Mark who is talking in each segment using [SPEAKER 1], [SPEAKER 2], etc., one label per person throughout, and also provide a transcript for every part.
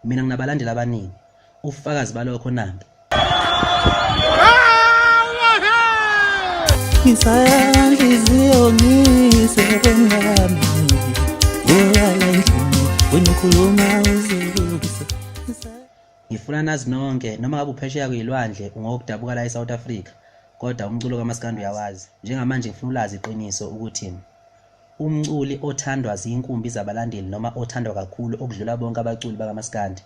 [SPEAKER 1] Mina nginabalandeli abaningi. Ufakazi balokho nampi.
[SPEAKER 2] Ngisayahliziyo ngisebengami. Uyala endlini wenikhuluma uzukuse.
[SPEAKER 1] Ngifuna nazi nonke noma ngabe uphesheya kuyilwandle ngokudabuka la eSouth Africa kodwa umculo kaMaskandi uyawazi. Njengamanje ngifuna ulazi iqiniso ukuthi umculi othandwa zinkumbi zabalandeli noma othandwa kakhulu okudlula bonke abaculi bakaMaskandi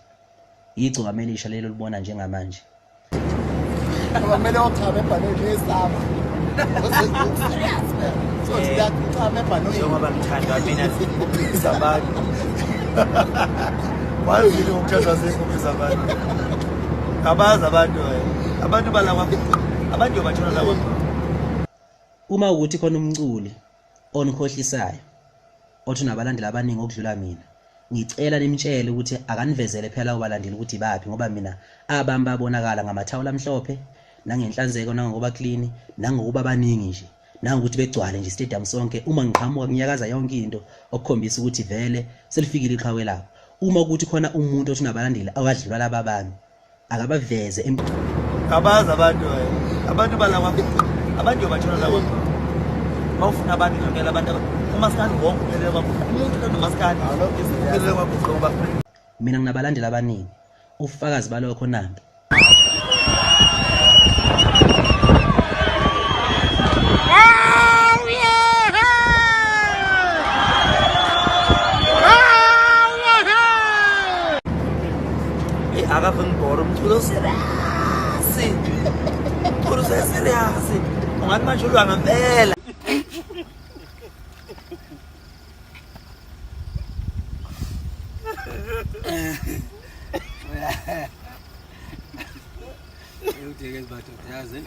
[SPEAKER 1] IGCOKAMA elisha lelo libona njengamanje.
[SPEAKER 3] Kumele uchabe ebhaneni lesaba. So siyakuchama ebhaneni
[SPEAKER 4] njengoba ngithandwa mina ukuphikisa abantu. Wayini ukuthandwa zinkumbi zabantu? Abazi abantu balakwa abantu batshona lawa.
[SPEAKER 1] Uma ukuthi khona umculi onikhohlisayo othi unabalandeli abaningi okudlula mina, ngicela nimtshele ukuthi akanivezele phela ubalandeli ukuthi bapi ngoba mina abami babonakala ngamathawula amhlophe nangenhlanzeko nangokuba clean nangokuba baningi nje nangokuthi begcwale nje stadium sonke. Uma ngiqhamuka ngiyakaza yonke into okukhombisa ukuthi vele selifikile iqhawe lakho. Uma ukuthi khona umuntu othi unabalandeli akadlula laba abami akabaveze
[SPEAKER 4] Abazi abantu balakwa abantu batshona lawa. Bawufuna abantu ngempela abantu uMaskandi wonke uphelele kwakho. Umuntu noMaskandi uphelele kwakho ngoba
[SPEAKER 1] mina nginabalandeli abaningi. Ufakazi balokho nampi.
[SPEAKER 4] Agak pengborom tuh serius, terus serius, nggak maju lu ngambil. Udah guys batuk terhasil.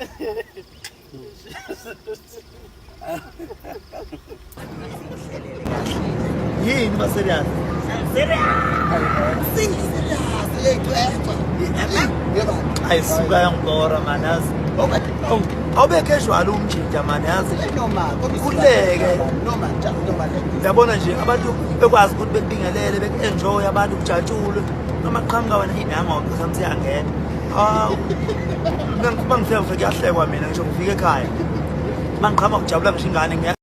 [SPEAKER 4] Ini masih serius. Ay suka yang bora manas. Awube casual umjinja manazi. Kuleke. Yabona nje abantu bekwazi ukuthi bekubingelele bekenjoy abantu kujatshule. Noma qhamuka wena inanga ngokuthi siyangena. Ngikuba ngifike kuyahlekwa mina ngisho ngifike ekhaya. Mangiqhama kujabula ngisho ingane ngiya.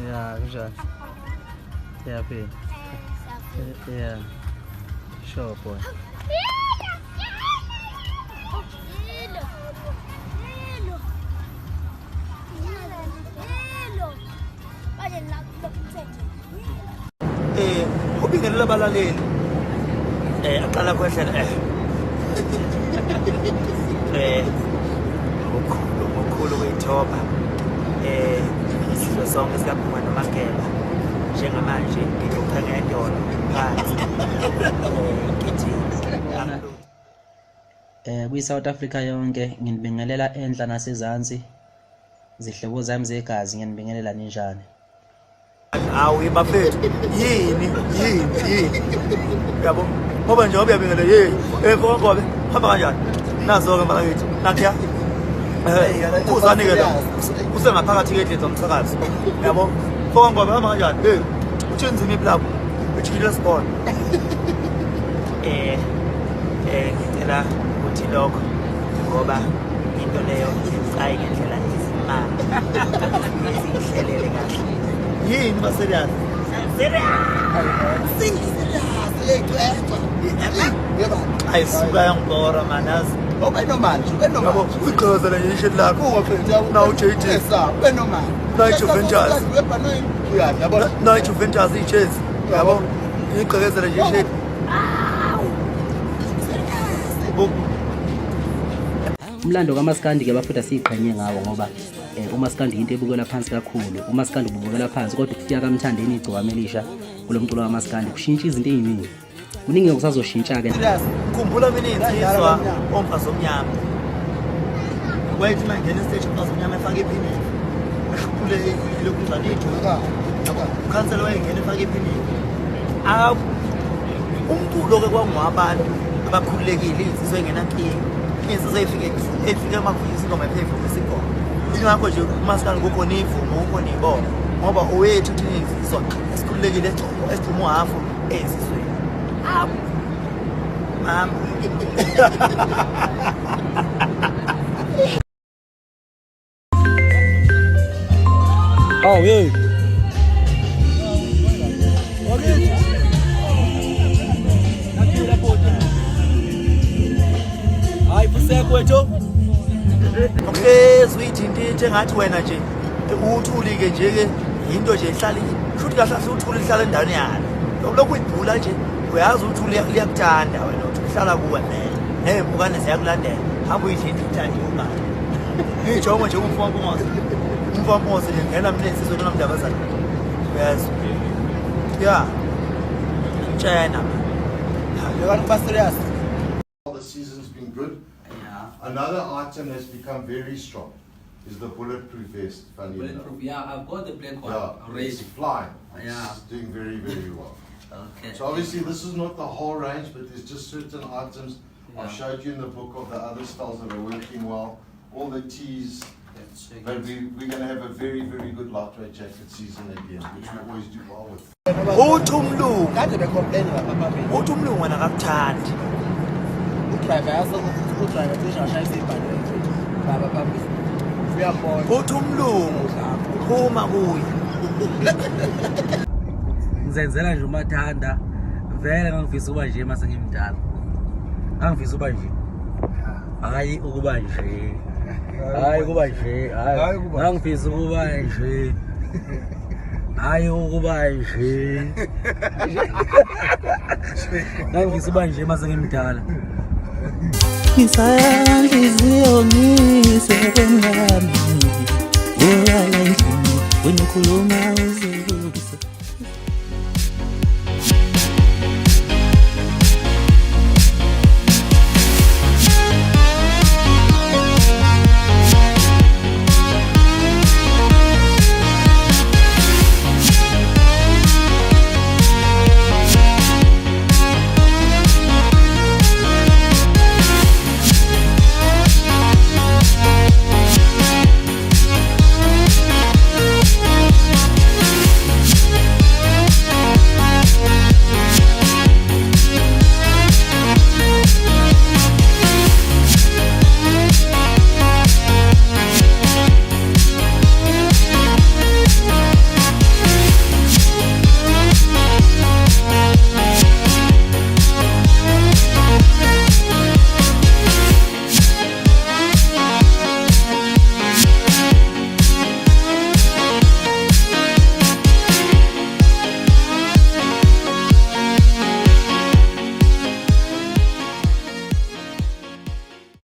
[SPEAKER 4] Yeah, kunjani? Yeah, babe. Yeah. Sure, boy. Ubingelela abalaleli. Aqala kwehlela ukukhulu kwethoba. Isizwe sonke sikaphuma noMageba. Njengamanje ngikukhanya idolo phansi.
[SPEAKER 1] Kwi-South Africa yonke nginibingelela enhla nasezansi. Zihlobo zami zegazi nginibingelela ninjani.
[SPEAKER 4] Awu bafethu yini yabo ngoba nje obiyabingela ngobe hamba kanjani nazo ke makayithi nakya uzani ke la usengaphakathi kedlela zomsakazi yabo ngoba hamba kanjani uthenza imiplabo ujikile sport ngicela ukuthi lokho ngoba into leyo icayi ngendlela izimanga sihlelele kahle yini baserious ay suka yang bora manazi
[SPEAKER 3] normal
[SPEAKER 4] uyiqhazela nje ishit lakho na uJT
[SPEAKER 3] normal
[SPEAKER 4] na Juventus iChelsea yabo iqhazela nje ishit
[SPEAKER 1] Umlando kaMaskandi ke bafutha siqhenye ngawo ngoba uMaskandi into ebukela phansi kakhulu. uMaskandi ubukela phansi kodwa ukufika kamthandeni IGCOKAMA elisha kulomculo kaMaskandi kushintsha izinto eziningi. Kuningi okusazoshintsha ke.
[SPEAKER 4] Khumbula mina insizwa omfazi omnyama. Waythi mangena stage omfazi omnyama efaka iphini. Ashukule lokuzana ijuka. Ukhansela wayengena efaka iphini. Umculo ke kwangwabantu abakhululekile insizwa engenankinga. Insizwa efike makufika ingoma ephezulu isikho. Ingakho nje uMaskandi kukhona ivumo kukhona ibona ngoba owethu uthi insizwa esikhululekile esiphuma hafu ezizweni. mama.
[SPEAKER 1] Oh, yeah. Hayi kuseko wethu.
[SPEAKER 4] Okay, sweet into engathi wena nje uthuli ke nje ke into nje ihlala futhi kahle uthuli ihlala endaweni yalo. Lokhu uyibhula nje uyazi uthuli liyakuthanda wena uthi uhlala kuwe phela. Nezibukane ziyakulandela. Hamba uyidlini ithandi umali. Ngijonga nje umfompoze. Umfompoze ngena mina isizwe nomndabazana. Uyazi. Yeah. China.
[SPEAKER 3] Levanto ba serious.
[SPEAKER 5] The season's been good.
[SPEAKER 6] Yeah.
[SPEAKER 5] Another item that's become very strong is the bulletproof vest. Funny enough.
[SPEAKER 6] Bulletproof. Yeah, I've got the black one
[SPEAKER 5] Yeah,
[SPEAKER 6] already.
[SPEAKER 5] it's flying. It's
[SPEAKER 6] Yeah.
[SPEAKER 5] doing very, very well.
[SPEAKER 6] Okay.
[SPEAKER 5] So obviously this is not the whole range, but there's just certain items.
[SPEAKER 6] Yeah.
[SPEAKER 5] I've showed you in the book of the other styles that are working well. All the tees.
[SPEAKER 6] Let's check
[SPEAKER 5] But
[SPEAKER 6] it.
[SPEAKER 5] we're going to have a very, very good lightweight jacket season again, which we always do well with.
[SPEAKER 4] Uthi umlungu,
[SPEAKER 3] Kade becomplain lapha phambili.
[SPEAKER 4] uthi umlungu wena akakuthandi.
[SPEAKER 3] Udriver yasokuthi udriver cishe ashayisa ibhande lapha phambili. Uyabona.
[SPEAKER 4] Uthi umlungu phuma kuye.
[SPEAKER 1] Ngizenzela nje umathanda. Vele ngangifisa ukuba nje mase ngimdala. Ngangifisa ukuba nje. Hayi ukuba nje. Hayi ukuba nje. Hayi ngangifisa ukuba nje. Hayi ukuba nje. Ngangifisa ukuba nje mase ngimdala.
[SPEAKER 2] Ngisayahliziyo ngisebenami. Uyala endlini wena ukhuluma uze